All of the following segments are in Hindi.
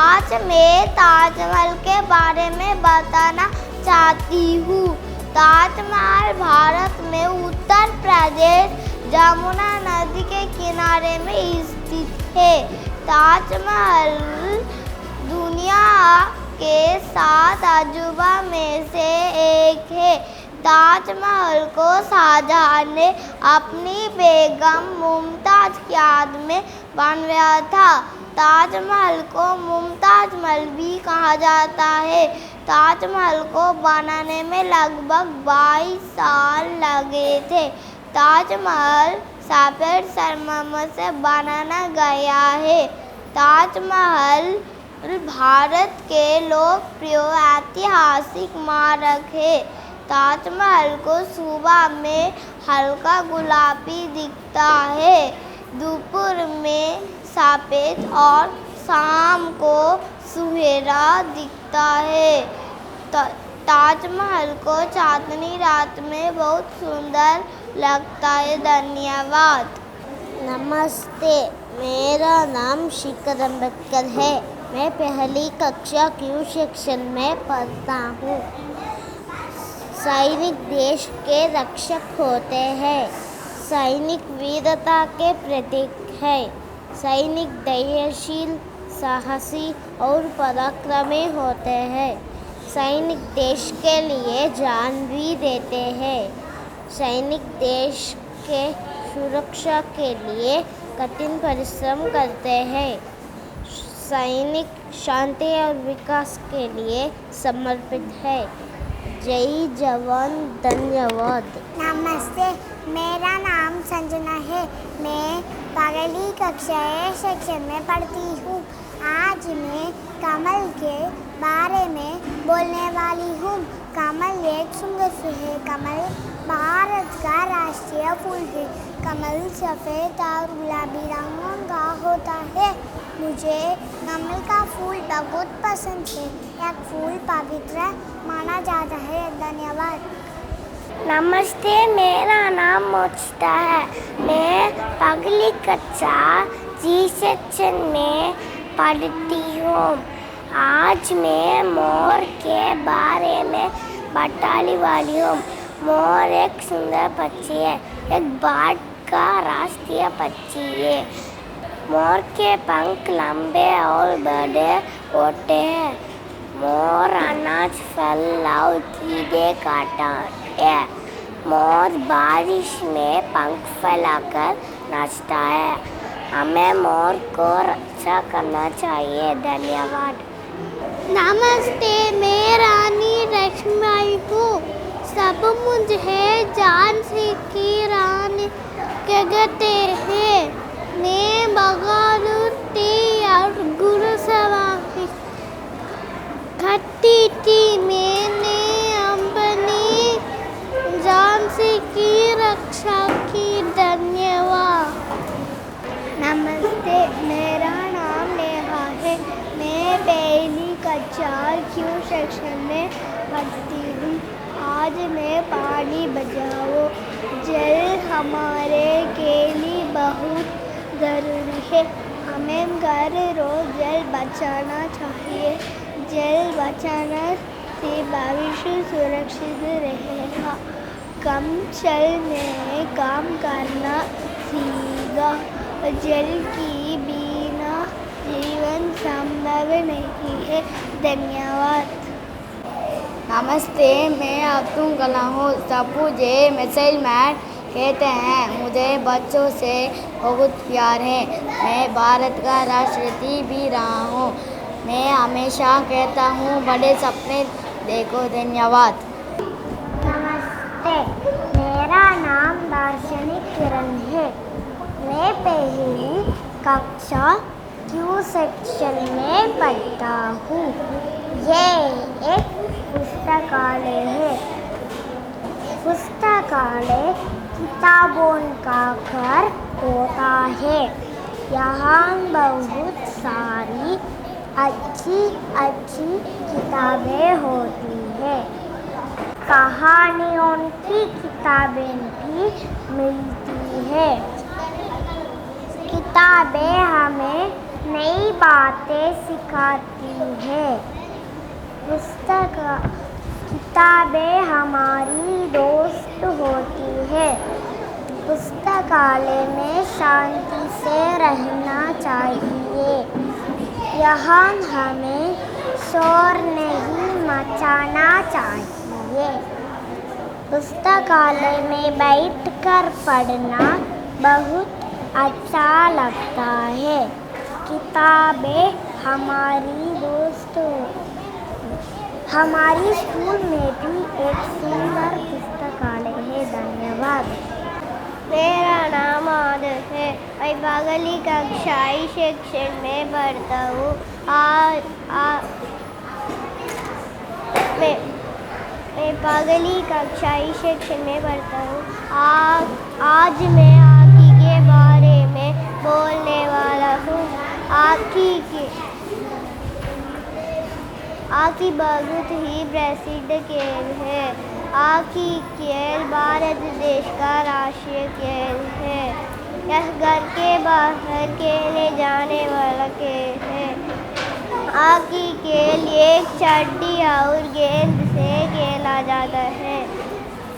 आज मैं ताजमहल के बारे में बताना चाहती हूँ। ताजमहल भारत में उत्तर प्रदेश जमुना नदी के किनारे में स्थित है। ताजमहल दुनिया के 7 अजूबा में से एक है। ताजमहल को शाहजहां ने अपनी बेगम मुमताज की याद में बनवाया था। ताजमहल को मुमताज महल भी कहा जाता है। ताजमहल को बनाने में लगभग 22 साल लगे थे। ताजमहल सफेद संगमरमर से बनाया गया है। ताजमहल भारत के लोकप्रिय ऐतिहासिक स्मारक है। ताजमहल को सुबह में हल्का गुलाबी दिखता है, दोपहर में सफेद और शाम को सुनहरा दिखता है। ताजमहल को चांदनी रात में बहुत सुंदर लगता है। धन्यवाद। नमस्ते, मेरा नाम शिखर अम्बेडकर है। मैं पहली कक्षा क्यू सेक्शन में पढ़ता हूँ। सैनिक देश के रक्षक होते हैं। सैनिक वीरता के प्रतीक है। सैनिक धैर्यशील, साहसी और पराक्रमी होते हैं। सैनिक देश के लिए जान भी देते हैं। सैनिक देश के सुरक्षा के लिए कठिन परिश्रम करते हैं। सैनिक शांति और विकास के लिए समर्पित है। जय जवान, धन्यवाद। नमस्ते, मेरा नाम संजना है। मैं पहली कक्षा सेक्शन में पढ़ती हूँ। आज मैं कमल के बारे में बोलने वाली हूँ। कमल एक सुंदर फूल है। कमल भारत का राष्ट्रीय फूल है। कमल सफ़ेद और गुलाबी रंगों का होता है। मुझे कमल का फूल बहुत पसंद है। यह फूल पवित्र माना जाता है। धन्यवाद। नमस्ते, मेरा नाम मोचिता है। मैं पहली कक्षा जी सेक्शन में पढ़ती हूँ। आज मैं मोर के बारे में बताने वाली हूँ। मोर एक सुंदर पक्षी है। एक भारत का राष्ट्रीय पक्षी है। मोर के पंख लंबे और बड़े होते हैं। मोर अनाज, फल और कीड़े खाता है। मोर बारिश में पंख फैलाकर नाचता है। हमें मोर को रक्षा करना चाहिए। धन्यवाद। नमस्ते, मैं रानी लक्ष्मीबाई हूँ। सब मुझे झांसी की रानी कहते हैं। मैं बहादुर थी और घुड़सवारी करती थी। मैंने अपनी झांसी की रक्षा की। धन्यवाद। नमस्ते, मेरा नाम नेहा है। मैं पहली कक्षा क्यू सेक्शन में पढ़ती हूँ। आज मैं पानी बचाओ। जल हमारे के लिए बहुत ज़रूरी है। हमें हर रोज़ जल बचाना चाहिए। जल बचाने से भविष्य सुरक्षित रहेगा। कम जल में काम करना सीखा। जल की बिना जीवन संभव नहीं है। धन्यवाद। नमस्ते, मैं अब्दुल कलाम हूँ। सब मुझे मिसाइल मैन कहते हैं। मुझे बच्चों से बहुत प्यार है। मैं भारत का राष्ट्रपति भी रहा हूँ। मैं हमेशा कहता हूँ, बड़े सपने देखो। धन्यवाद। नमस्ते, मेरा नाम दर्शनी किरण है। मैं पहली कक्षा क्यू सेक्शन में पढ़ता हूँ। ये एक पुस्तकालय है। पुस्तकालय किताबों का घर होता है। यहाँ बहुत सारी अच्छी अच्छी किताबें होती हैं। कहानियों की किताबें भी मिलती है। किताबें हमें नई बातें सिखाती है। किताबें हमारी दोस्त होती है। पुस्तकालय में शांति से रहना चाहिए। यहाँ हमें शोर नहीं मचाना चाहिए। पुस्तकालय में बैठकर पढ़ना बहुत अच्छा लगता है। किताबें हमारी दोस्त। हमारी स्कूल में भी एक सुंदर पुस्तकालय है। धन्यवाद। मेरा नाम आदर है। मैं पगली कक्षाई सेक्शन में पढ़ता हूँ। मैं पगली कक्षाई सेक्शन में पढ़ता हूँ। आज मैं आँखी के बारे में बोलने वाला हूँ। आँखी बहुत ही प्रसिद्ध खेल है। हॉकी खेल भारत देश का राष्ट्रीय खेल है। यह घर के बाहर खेले जाने वाला खेल है। हॉकी खेल एक चड्डी और गेंद से खेला जाता है।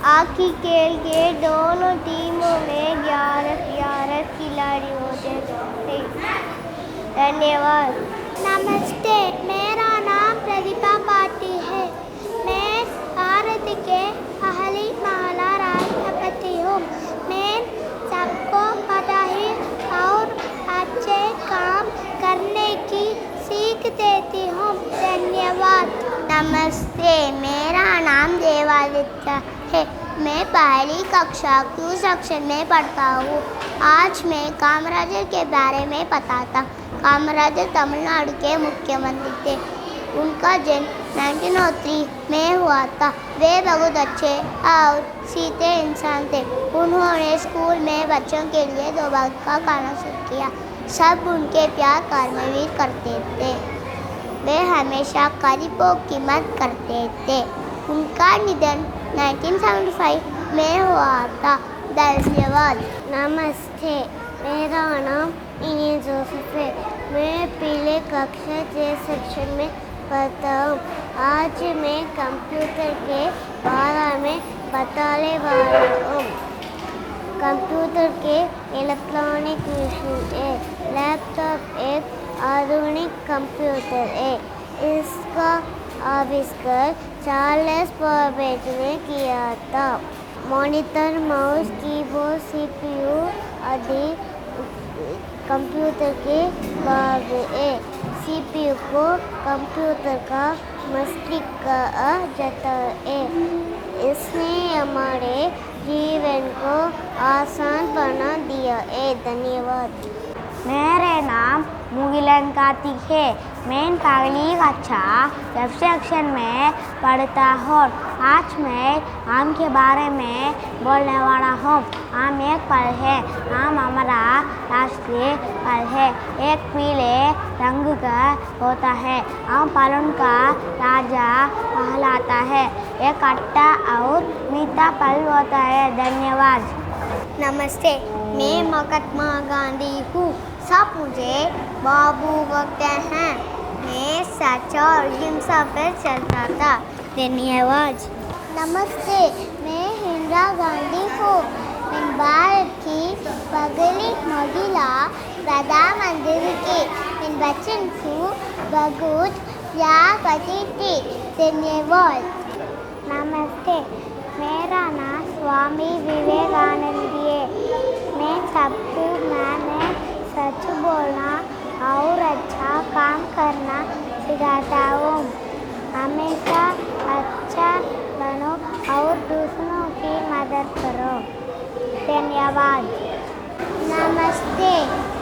हॉकी खेल के दोनों टीमों में 11 खिलाड़ी होते हैं। धन्यवाद। नमस्ते, मेरा नाम प्रदीपा पाटिल है। मैं भारत के पहली महिला राष्ट्रपति हूँ। मैं सबको बधाई और अच्छे काम करने की सीख देती हूँ। धन्यवाद। नमस्ते, मेरा नाम देवादित्य है। मैं पहली कक्षा क्यू सेक्शन में पढ़ता हूँ। आज मैं कामराजर के बारे में बताता। कामराजर तमिलनाडु के मुख्यमंत्री थे। उनका जन्म 1903 में हुआ था। वे बहुत अच्छे और सीधे इंसान थे। उन्होंने स्कूल में बच्चों के लिए 2 वक्त का खाना शुरू किया। सब उनके प्यार कर्मवीर करते थे। वे हमेशा गरीबों की मदद करते थे। उनका निधन 1975 में हुआ था। धन्यवाद। नमस्ते, मेरा नाम इनिया जोसेफ है। मैं पीले कक्षा के सेक्शन में पढ़ता हूँ। आज मैं कंप्यूटर के बारे में बताने वाला हूँ। कंप्यूटर के इलेक्ट्रॉनिक मशीन है। लैपटॉप एक आधुनिक कंप्यूटर है। इसका आविष्कार चार्ल्स बाबेज ने किया था। मॉनिटर, माउस, कीबोर्ड, सीपीयू आदि कंप्यूटर के भाग है। सीपीयू को कंप्यूटर का मस्तिष्क कहा जाता है। इसने हमारे जीवन को आसान बना दिया है। धन्यवाद। मेरे नाम मुगिलन कार्तिक है। मैं पगली कक्षा जब सेक्शन में पढ़ता हूँ। आज मैं आम के बारे में बोलने वाला हूँ। आम एक फल है। आम हमारा राष्ट्रीय फल है। एक पीले रंग का होता है। आम फलों का राजा कहलाता है। एक खट्टा और मीठा फल होता है। धन्यवाद। नमस्ते, मैं महात्मा गांधी हूँ। सब मुझे बाबू कहते हैं। मैं सच और हिंसा पर चलता था। धन्यवाद। नमस्ते, मैं इंदिरा गांधी हूँ। मैं भारत की पहली महिला प्रधानमंत्री थी। मैं बच्चों को बहुत प्यार करती थी। धन्यवाद। नमस्ते, मेरा नाम स्वामी विवेकानंद है। मैं सबको मैंने सच बोलना और अच्छा काम करना सिखाता हूँ। हमेशा अच्छा बनो और दूसरों की मदद करो। धन्यवाद। नमस्ते,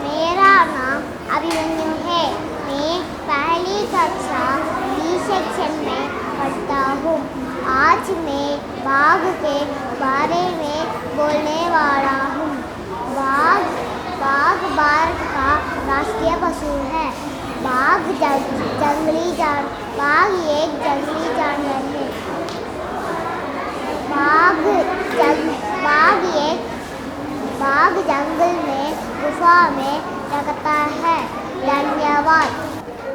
मेरा नाम अभिमन्यु है। मैं पहली कक्षा बी सेक्शन में पढ़ता हूँ। आज मैं बाघ के बारे में बोलने वाला हूँ। बाघ भारत का राष्ट्रीय पशु है। बाघ एक जंगली जानवर है। बाघ जंगल में गुफा में रहता है। धन्यवाद।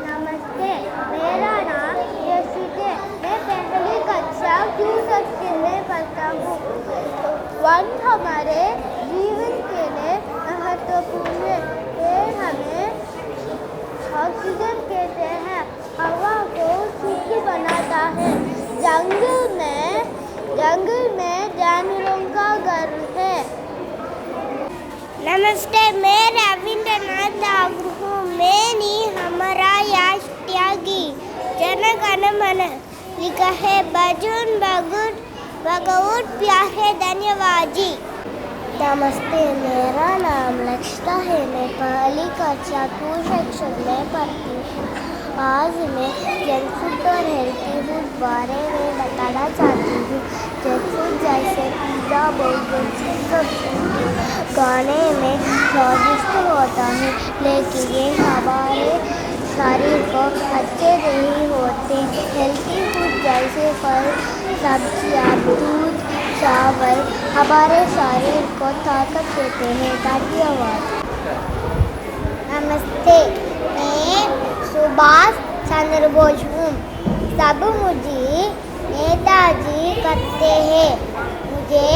नमस्ते, मेरा नाम यशित है। मैं पहली कक्षा क्यू सेक्शन में पढ़ता हूँ। वन हमारे जीवन के लिए महत्वपूर्ण है। पेड़ हमें ऑक्सीजन देते हैं, हवा को शुद्ध बनाता है। जंगल में जानवरों का घर है। नमस्ते, मैं रविंद्रनाथ ठाकुर हूँ। मैंने हमारा यश त्यागी जन गण मन लिखा है। बजून भगवत प्यारे धन्यवाद जी। नमस्ते, मेरा नाम लक्षिता है। मैं पहली कक्षा टू सेक्शन में पढ़ती हूँ। आज मैं जंक फूड और हेल्थी फूड बारे में बताना चाहती हूँ। जंक फूड जैसे पिज़्ज़ा, बर्गर खाने में स्वादिष्ट होता है, लेकिन ये हमारे शरीर को अच्छे नहीं होते। हेल्थी फूड जैसे फल, सब्जियाँ, दूध, चावल हमारे शरीर को ताकत देते हैं। धन्यवाद। नमस्ते, मैं सुभाष चंद्र बोस हूँ। सब मुझे नेताजी कहते हैं। मुझे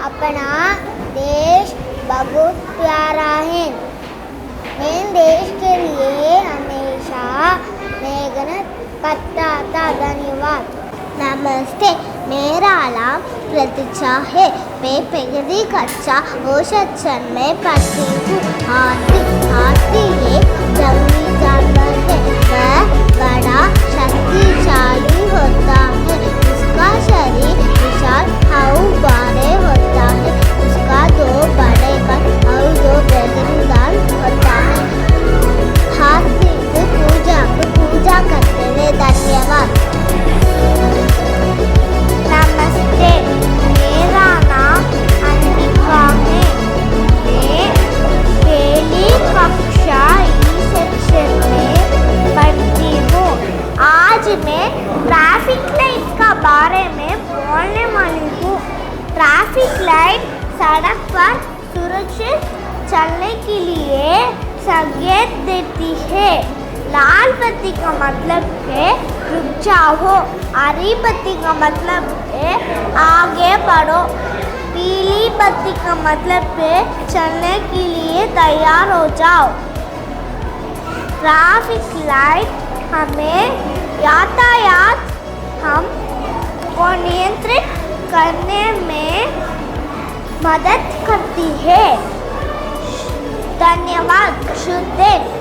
अपना देश बहुत प्यारा है। मैं देश के लिए हमेशा मेहनत करता था। धन्यवाद। नमस्ते, मेरा नाम प्रतीक्षा है। मैं पहली कक्षा सेक्शन में पढ़ती हूँ। हाथी एक जंगली जानवर है। वह बड़ा शक्तिशाली होता है। उसका शरीर विशाल और भारी होता है। उसका दो बड़े कान और दो बेगनी दांत होता है। हाथी की पूजा करते हैं। धन्यवाद। नमस्ते, मेरा नाम अंबिका है। मैं पहली कक्षा सेक्शन में पढ़ती हूँ। आज मैं ट्रैफिक लाइट का बारे में बोलने वाली हूँ। ट्रैफिक लाइट सड़क पर सुरक्षित चलने के लिए संकेत देती है। लाल बत्ती का मतलब है रुक जाओ। हरी बत्ती का मतलब है आगे बढ़ो। पीली बत्ती का मतलब है चलने के लिए तैयार हो जाओ। ट्रैफिक लाइट हमें यातायात को नियंत्रित करने में मदद करती है। धन्यवाद। शुभ दिन।